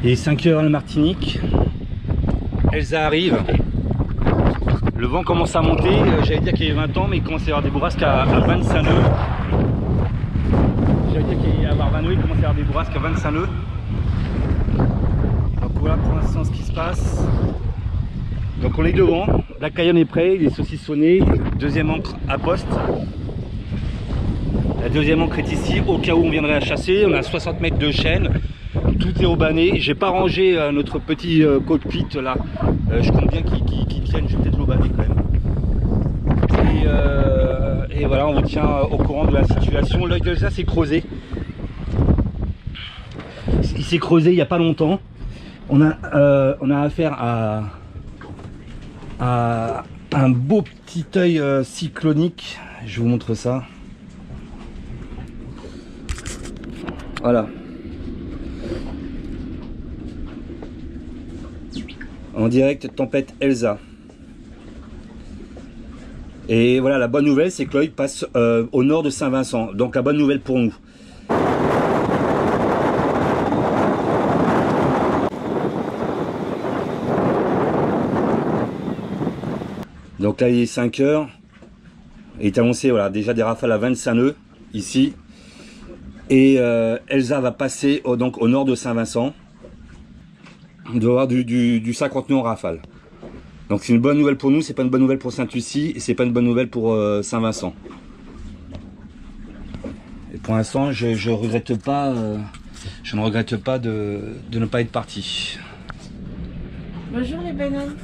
Il est 5 heures à la Martinique. Elsa arrive. Le vent commence à monter. J'allais dire qu'il y avait 20 ans, mais il commence à y avoir des bourrasques à 25 nœuds. J'allais dire qu'il y a 20 nœuds, il commence à y avoir des bourrasques à 25 nœuds. Donc voilà pour l'instant ce qui se passe. Donc on est devant. Black Lion est prêt, il est saucissonné. Deuxième ancre à poste. La deuxième ancre est ici au cas où on viendrait la chasser. On a 60 mètres de chaîne. Tout est au banné. J'ai pas rangé notre petit cockpit là. Je compte bien qu'il tienne. Je vais peut-être l'aubaner quand même. Et voilà, on vous tient au courant de la situation. L'œil d'Elsa s'est creusé. Il s'est creusé il n'y a pas longtemps. On a affaire à un beau petit œil cyclonique. Je vous montre ça. Voilà. En direct, tempête Elsa. Et voilà, la bonne nouvelle, c'est que l'œil passe au nord de Saint-Vincent. Donc la bonne nouvelle pour nous. Donc là, il est 5 heures. Il est annoncé, voilà, déjà des rafales à 25 nœuds, ici. Et Elsa va passer donc au nord de Saint-Vincent. On doit avoir du 50 nœuds en rafale. Donc c'est une bonne nouvelle pour nous, c'est pas une bonne nouvelle pour Sainte-Lucie et c'est pas une bonne nouvelle pour Saint-Vincent. Et pour l'instant, je ne regrette pas de ne pas être parti. Bonjour les bananes.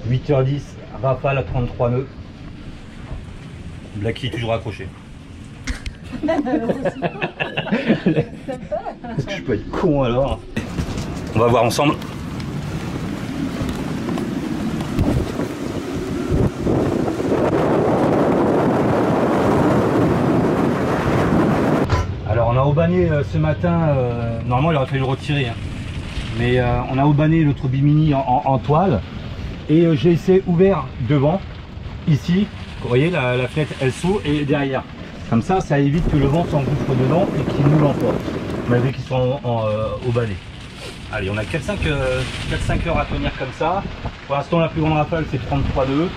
8h10, rafale à 33 nœuds. Blacky toujours accroché. Est-ce que je peux être con alors? On va voir ensemble. Alors on a aubané ce matin, normalement il aurait fallu le retirer, hein. Mais on a aubané notre bimini en toile et j'ai laissé ouvert devant, ici, vous voyez la fenêtre elle s'ouvre et derrière. Comme ça, ça évite que le vent s'engouffre dedans et qu'il nous l'emporte, malgré qu'ils sont aubanés. Allez, on a 4-5 heures à tenir comme ça. Pour l'instant, la plus grande rafale, c'est 33 nœuds.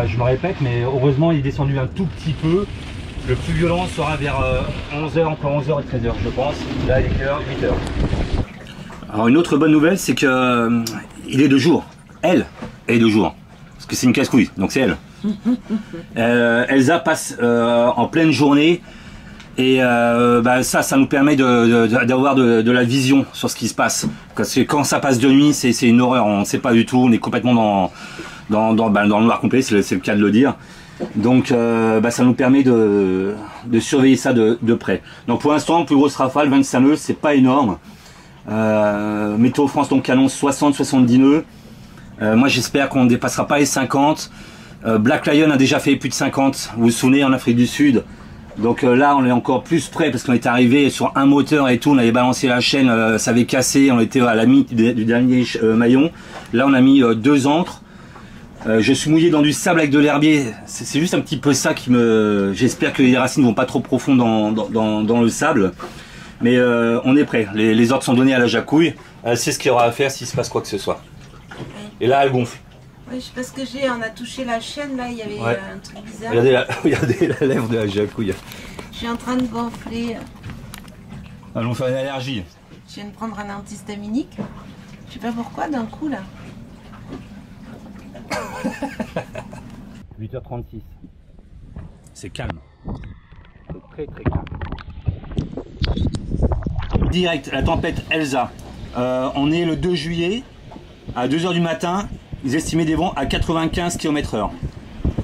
Je me répète, mais heureusement, il est descendu un tout petit peu. Le plus violent sera vers 11h, entre 11h et 13h, je pense. Là, il est quelle heure? 8h. Alors, une autre bonne nouvelle, c'est que il est de jour. Elle est de jour. Parce que c'est une casse-couille, donc c'est elle. Elsa passe en pleine journée. Et ça nous permet d'avoir de la vision sur ce qui se passe. Parce que quand ça passe de nuit, c'est une horreur. On ne sait pas du tout. On est complètement dans le noir complet, c'est le cas de le dire. Donc ça nous permet de surveiller ça de près. Donc pour l'instant, plus grosse rafale, 25 nœuds, c'est pas énorme. Météo France donc annonce 60-70 nœuds. Moi j'espère qu'on ne dépassera pas les 50. Black Lion a déjà fait plus de 50. Vous vous souvenez, en Afrique du Sud. Donc là on est encore plus près parce qu'on est arrivé sur un moteur et tout, on avait balancé la chaîne, ça avait cassé, on était à la limite du dernier maillon. Là on a mis 2 ancres. Je suis mouillé dans du sable avec de l'herbier, c'est juste un petit peu ça qui me... J'espère que les racines ne vont pas trop profond dans le sable. Mais on est prêt, les ordres sont donnés à la jacouille, elle sait ce qu'il y aura à faire s'il se passe quoi que ce soit. Et là elle gonfle. Oui, je sais pas ce que j'ai, on a touché la chaîne, là, il y avait un truc bizarre. Regardez la lèvre de la jacouille. Je suis en train de gonfler. Allons faire une allergie. Je viens de prendre un antihistaminique. Je sais pas pourquoi, d'un coup, là. 8h36. C'est calme. C'est très très calme. Direct, la tempête Elsa. On est le 2 juillet, à 2h du matin. Ils estimaient des vents à 95 km/h.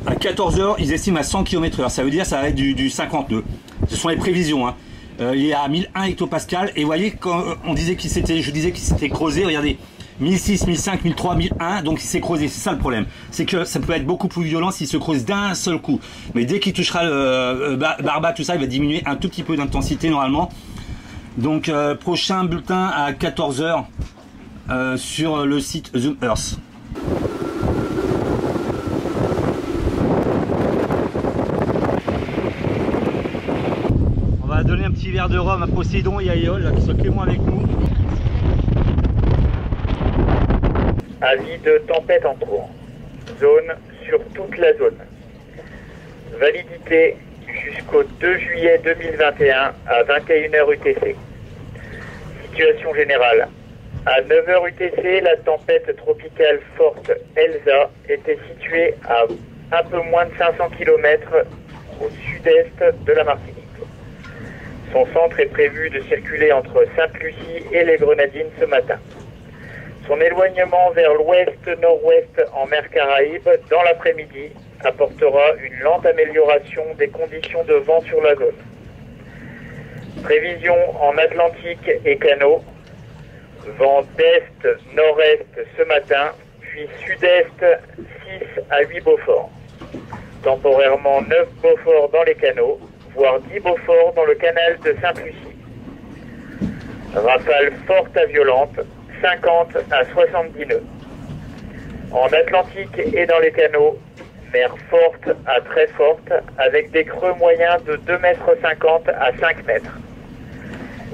À 14h, ils estiment à 100 km/h. Ça veut dire que ça va être du 50 nœuds. Ce sont les prévisions. Hein. Il est à 1001 hectopascal. Et vous voyez, quand je disais qu'il s'était creusé, regardez, 1006, 1005, 1003, 1001. Donc il s'est creusé. C'est ça le problème. C'est que ça peut être beaucoup plus violent s'il se creuse d'un seul coup. Mais dès qu'il touchera le Barba, tout ça, il va diminuer un tout petit peu d'intensité normalement. Donc prochain bulletin à 14h sur le site Zoom Earth. On va va donner un petit verre de rhum à Poséidon et à Éole, qui sont clément avec nous. Avis de tempête en cours. Zone sur toute la zone. Validité jusqu'au 2 juillet 2021 à 21h UTC. Situation générale. À 9h UTC, la tempête tropicale forte Elsa était située à un peu moins de 500 km au sud-est de la Martinique. Son centre est prévu de circuler entre Sainte-Lucie et les Grenadines ce matin. Son éloignement vers l'ouest-nord-ouest en mer Caraïbe dans l'après-midi apportera une lente amélioration des conditions de vent sur la zone. Prévision en Atlantique et canaux. Vent d'est-nord-est ce matin, puis sud-est 6 à 8 Beaufort. Temporairement 9 Beaufort dans les canaux, voire 10 Beaufort dans le canal de Sainte-Lucie. Rafale forte à violente, 50 à 70 nœuds. En Atlantique et dans les canaux, mer forte à très forte, avec des creux moyens de 2,50 m à 5 mètres.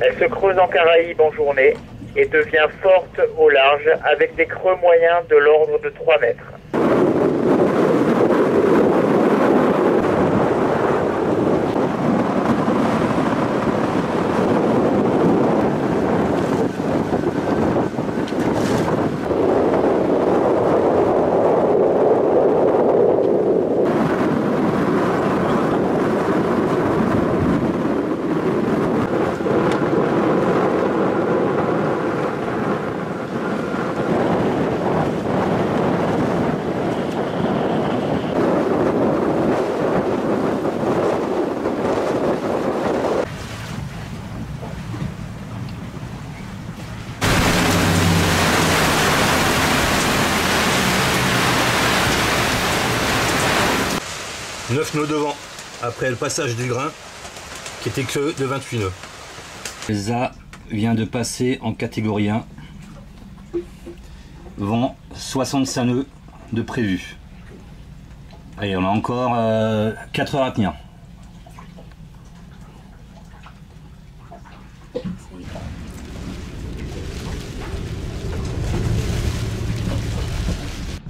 Elle se creuse en Caraïbes en journée et devient forte au large avec des creux moyens de l'ordre de 3 mètres. Neuf nœuds devant, après le passage du grain, qui était que de 28 nœuds. Elsa vient de passer en catégorie 1. Vent 65 nœuds de prévu. Allez, on a encore 4 heures à tenir.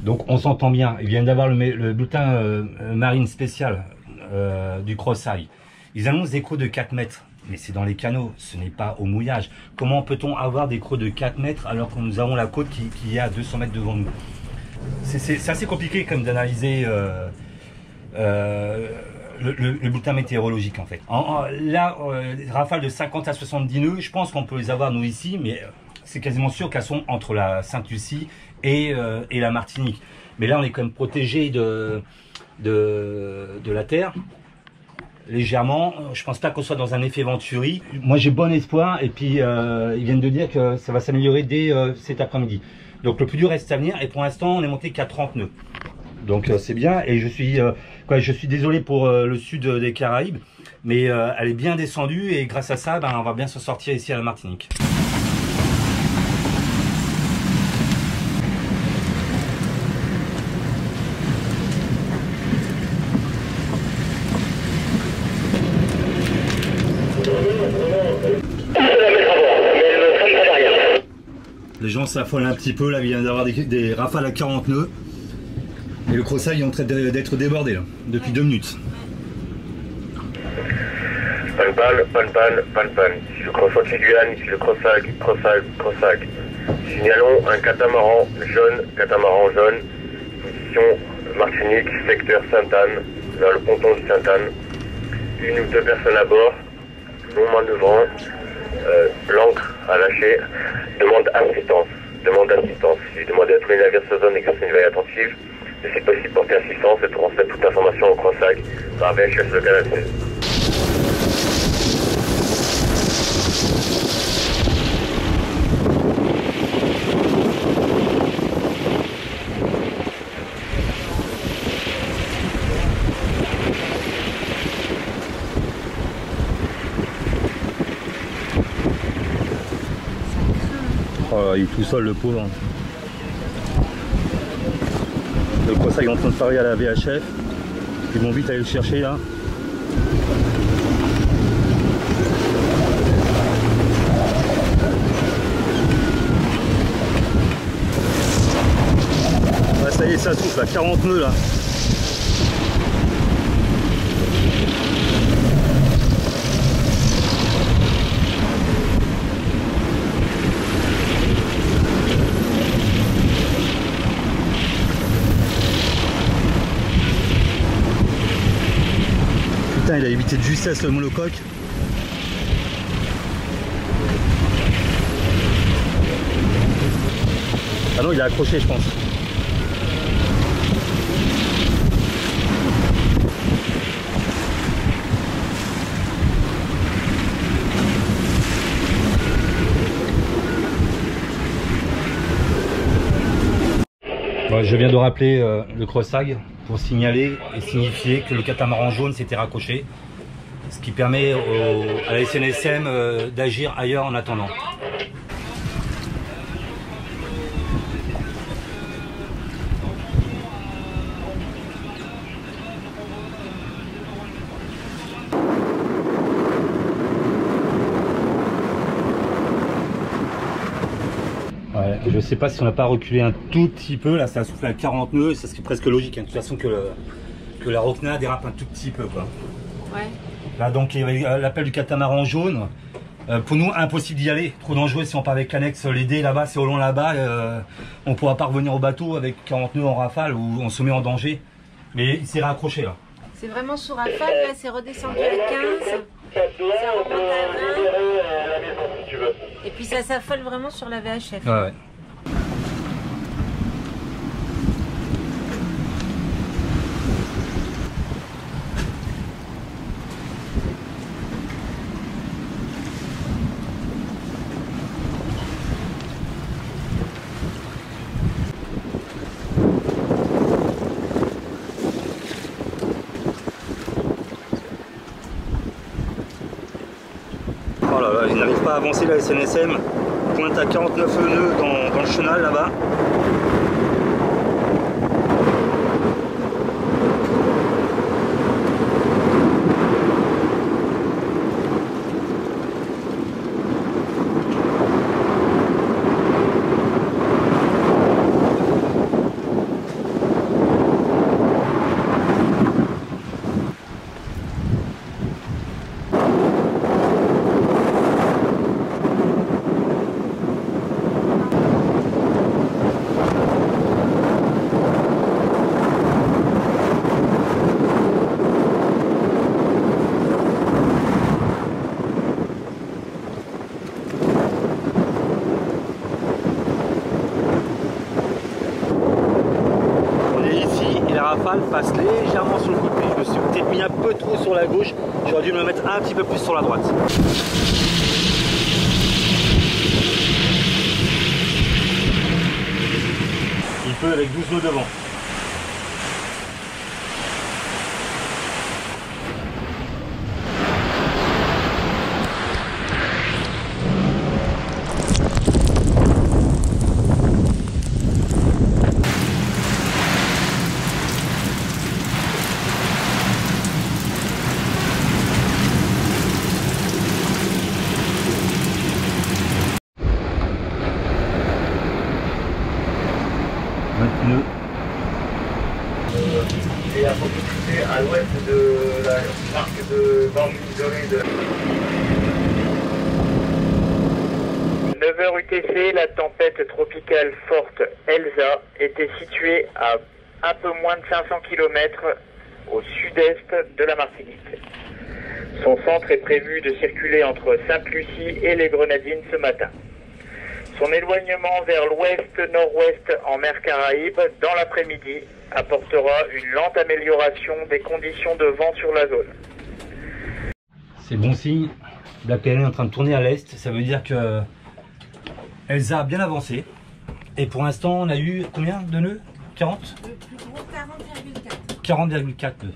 Donc on s'entend bien, ils viennent d'avoir le bulletin marine spécial du Cross-Eye. Ils annoncent des creux de 4 mètres, mais c'est dans les canaux, ce n'est pas au mouillage. Comment peut-on avoir des creux de 4 mètres alors que nous avons la côte qui est à 200 mètres devant nous? C'est assez compliqué comme d'analyser le bulletin météorologique en fait. Là, rafales de 50 à 70 nœuds, je pense qu'on peut les avoir nous ici, mais c'est quasiment sûr qu'elles sont entre la Sainte-Lucie et la Martinique. Mais là, on est quand même protégé de la terre, légèrement. Je pense pas qu'on soit dans un effet Venturi. Moi, j'ai bon espoir, et puis ils viennent de dire que ça va s'améliorer dès cet après-midi. Donc le plus dur reste à venir, et pour l'instant, on est monté qu'à 30 nœuds. Donc c'est bien, et je suis désolé pour le sud des Caraïbes, mais elle est bien descendue, et grâce à ça, on va bien s'en sortir ici à la Martinique. Les gens s'affolent un petit peu, là, il vient d'avoir des rafales à 40 nœuds. Et le Cross-Eye est en train d'être débordé, là, depuis 2 minutes. Panne. Ici le Cross-Eye Guyane, ici le Cross-Eye. Signalons un catamaran jaune, position Martinique, secteur Sainte-Anne, vers le ponton de Sainte-Anne. 1 ou 2 personnes à bord, non manœuvrant, l'ancre à lâcher, demande assistance. Si vous demandez à tous les navires de zone d'exercer une veille attentive, et si possible porter assistance et transmettre toute information au Cross-Eye par VHF le canal 16. Oh, il est tout seul, le pauvre. Le Cross-Eye est en train de parler à la VHF. Ils vont vite aller le chercher là. ça souffle à 40 nœuds là. Putain, il a évité de justesse le monocoque. Ah non, il a accroché, je pense. Bon, je viens de rappeler le crossag pour signaler et signifier que le catamaran jaune s'était raccroché, ce qui permet à la SNSM d'agir ailleurs en attendant. Ouais, je sais pas si on n'a pas reculé un tout petit peu, là ça a soufflé à 40 nœuds, ça serait presque logique hein, de toute façon que la Rocna dérape un tout petit peu quoi. Ouais. Là donc il y avait l'appel du catamaran jaune, pour nous impossible d'y aller, trop dangereux si on part avec l'annexe, les dés là-bas, c'est au long là-bas, on pourra pas revenir au bateau avec 40 nœuds en rafale où on se met en danger, mais il s'est raccroché là. C'est vraiment sous rafale, là c'est redescendu à 15, ça remonte à 20, et puis ça s'affole vraiment sur la VHF. Ouais, ouais. Oh là là, il n'arrive pas à avancer la SNSM, pointe à 49 nœuds dans le chenal là-bas. Rafale passe légèrement sur le coup de pied. Je me suis peut-être mis un peu trop sur la gauche, j'aurais dû me mettre un petit peu plus sur la droite. Il peut avec 12 nœuds devant. Et à proximité à l'ouest de la marque de danger isolé de 9h UTC, la tempête tropicale forte Elsa était située à un peu moins de 500 km au sud-est de la Martinique. Son centre est prévu de circuler entre Sainte-Lucie et les Grenadines ce matin. Son éloignement vers l'ouest-nord-ouest en mer Caraïbe dans l'après-midi apportera une lente amélioration des conditions de vent sur la zone. C'est bon signe, Black Canary est en train de tourner à l'est, ça veut dire que Elsa a bien avancé. Et pour l'instant on a eu combien de nœuds? 40? Le plus gros 40,4. 40,4 nœuds.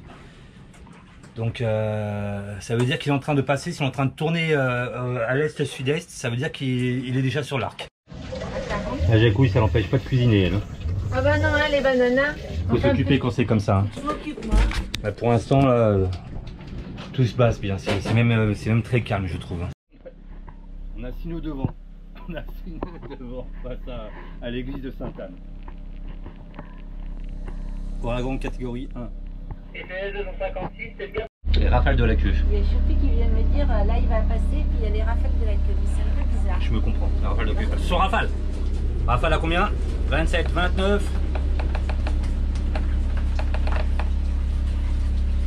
Donc ça veut dire qu'il est en train de passer, s'il est en train de tourner à l'est-sud-est, ça veut dire qu'il est déjà sur l'arc. La jacouille, ça l'empêche pas de cuisiner elle. Ah bah non, hein, les bananas. Faut s'occuper quand c'est comme ça. Hein. Je m'occupe moi. Bah, pour l'instant, là, tout se passe bien. C'est même très calme, je trouve. On a 6 nœuds devant. On a 6 nœuds devant face à l'église de Sainte-Anne. Ouragan catégorie 1. Et c'est 256, c'est le gars. Les rafales de la queue. Il y a Choupi qui vient de me dire là il va passer, puis il y a les rafales de la queue. Mais c'est un peu bizarre. Je me comprends, la rafale de queue. Sur rafale. Rafale à combien? 27, 29.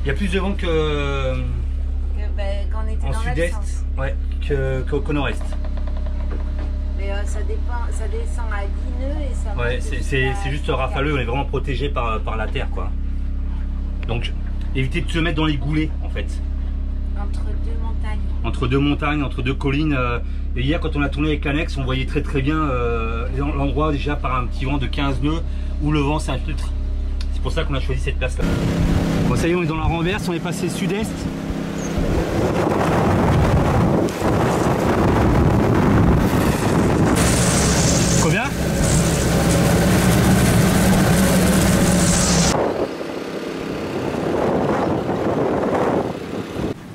Il y a plus de vent que Quand on était en dans sud-est, l'absence. ouais, qu'au nord-est. Mais ça descend à 10 nœuds et ça Ouais, monte c'est jusqu'à juste 4. rafaleux, on est vraiment protégé par la terre, quoi. Donc, évitez de se mettre dans les goulets, en fait. Entre deux montagnes. Entre deux montagnes, entre deux collines. Et hier, quand on a tourné avec l'annexe, on voyait très bien l'endroit déjà par un petit vent de 15 nœuds où le vent s'infiltre. C'est pour ça qu'on a choisi cette place-là. Bon, ça y est, on est dans la renverse, on est passé sud-est. Combien?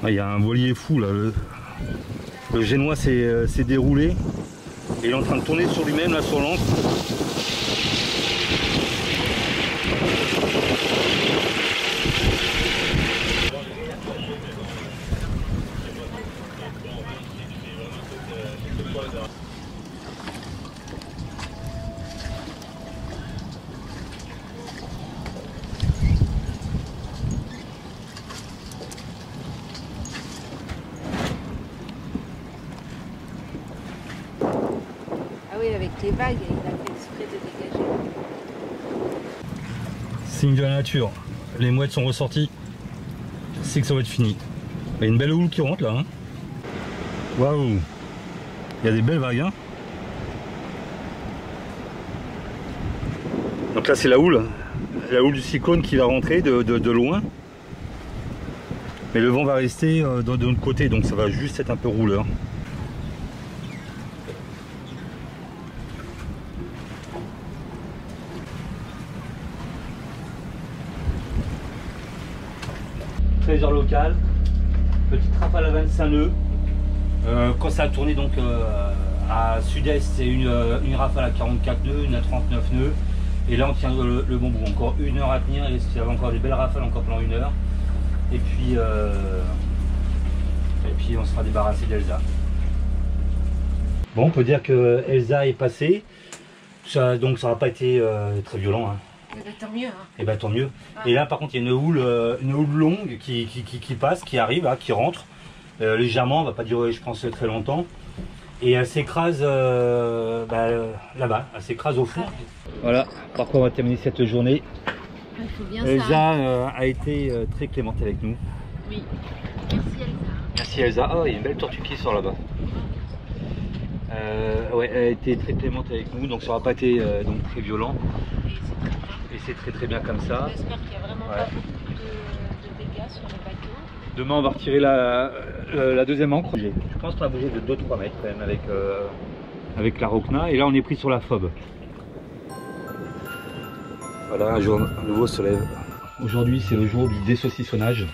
Il y a un voilier fou là, le génois s'est déroulé et il est en train de tourner sur lui-même là sur l'ancre. Oui, avec les vagues, il a fait exprès de dégager. Signe de la nature, les mouettes sont ressorties, c'est que ça va être fini. Il y a une belle houle qui rentre là. Hein. Waouh, il y a des belles vagues. Hein. Donc là c'est la houle du cyclone qui va rentrer de loin. Mais le vent va rester de l'autre côté, donc ça va juste être un peu rouleur. Trésor local, petite rafale à 25 nœuds. Quand ça a tourné donc à sud-est, c'est une rafale à 44 nœuds, une à 39 nœuds. Et là on tient le bon bout, encore 1 heure à tenir, et il y avait encore des belles rafales encore pendant 1 heure. Et puis on sera débarrassé d'Elsa. Bon, on peut dire que Elsa est passée, donc ça n'a pas été très violent. Hein. Eh ben, tant mieux. Hein. Et bah tant mieux. Ah. Et là par contre il y a une houle longue qui passe, qui arrive, là, qui rentre légèrement, elle va pas durer je pense très longtemps. Et elle s'écrase là-bas, elle s'écrase au fond. Voilà, par quoi on va terminer cette journée. Il faut bien Elsa ça. a été très clémente avec nous. Oui. Merci Elsa. Merci Elsa. Ah, il y a une belle tortue qui sort là-bas. Ouais, elle a été très clémente avec nous, donc ça n'aura pas été donc très violent. Et c'est très bien comme ça. J'espère qu'il n'y a vraiment pas beaucoup de dégâts sur le bateau. Demain on va retirer la deuxième ancre. Je pense qu'on a bougé de 2-3 mètres quand même avec la Rocna. Et là on est pris sur la fob. Voilà, un jour nouveau se lève. Aujourd'hui c'est le jour du désaucissonnage.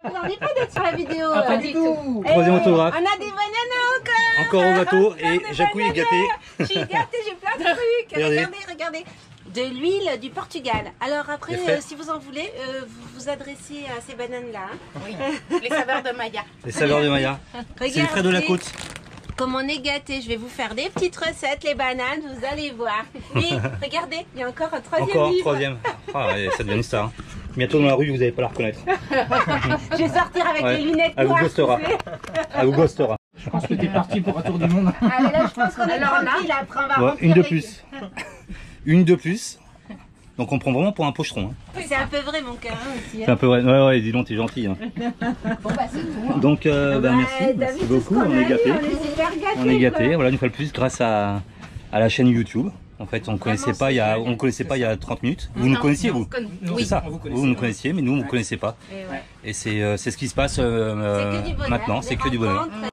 Vous n'en pas d'être sur la vidéo. Pas du tout. Troisième autographe. On a des bananes Encore au bateau et Jacouille est gâté. Je suis gâtée, j'ai plein de trucs. Regardez. Regardez. De l'huile du Portugal. Alors après, Parfait. si vous en voulez, vous vous adressez à ces bananes-là. Hein. Oui, les saveurs de Maya. Les saveurs de Maya. C'est les frères de la côte. Comme on est gâtés, je vais vous faire des petites recettes, les bananes, vous allez voir. Oui, regardez, il y a encore un troisième Encore livre. troisième. Ah ouais, ça devient une star. Bientôt dans la rue, vous n'allez pas la reconnaître. Je vais sortir avec Ouais. les lunettes Elle vous noires. ghostera. Elle vous ghostera. Je pense que t'es parti pour un tour du monde. Ah, mais là, je pense qu'on est tranquille. Après, on va Ouais, rentrer une de avec- plus. Une de plus. Donc on prend vraiment pour un pochetron. Hein. C'est un peu vrai, mon cœur, hein, aussi. C'est un peu vrai. Ouais, ouais, dis donc, t'es gentil. Hein. Bon, bah, c'est tout. Donc, Bah, merci. t'as Merci vu tout ce beaucoup. qu'on On a est eu, gâtés. On est super gâtés. On est gâtés. quoi. Voilà, une fois de plus, grâce à la chaîne YouTube. En fait, on ne connaissait pas il y a, il y a 30 minutes. Vous nous connaissiez, vous? C'est ça. Vous nous connaissiez, mais nous, on ne connaissait pas. Et ouais. Et c'est ce qui se passe C'est que du bonheur. maintenant. C'est Des que du bonheur. rencontres.